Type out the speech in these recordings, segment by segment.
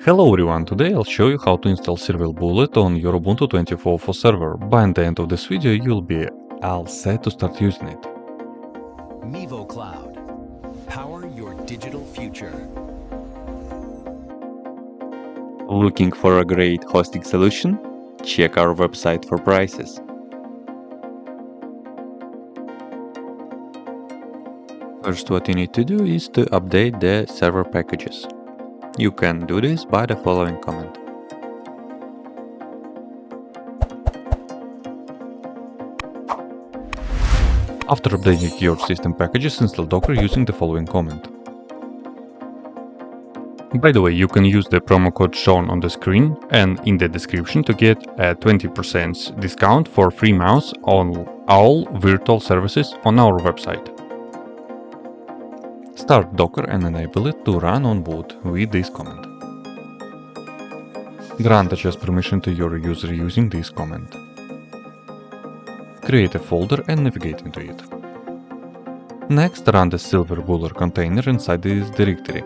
Hello everyone, today I'll show you how to install SilverBullet on your Ubuntu 24.04 server. By the end of this video you'll be all set to start using it. MivoCloud. Power your digital future. Looking for a great hosting solution? Check our website for prices. First, what you need to do is to update the server packages. You can do this by the following command. After updating your system packages, install Docker using the following command. By the way, you can use the promo code shown on the screen and in the description to get a 20% discount for free mouse on all virtual services on our website. Start Docker and enable it to run on boot with this command. Grant access permission to your user using this command. Create a folder and navigate into it. Next, run the SilverBullet container inside this directory.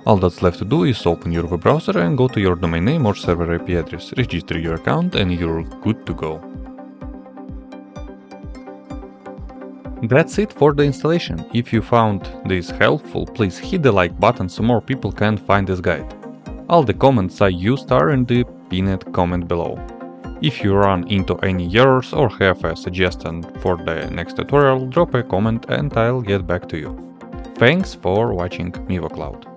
All that's left to do is open your web browser and go to your domain name or server IP address, register your account and you're good to go. That's it for the installation. If you found this helpful, please hit the like button so more people can find this guide. All the comments I used are in the pinned comment below. If you run into any errors or have a suggestion for the next tutorial, drop a comment and I'll get back to you. Thanks for watching MivoCloud.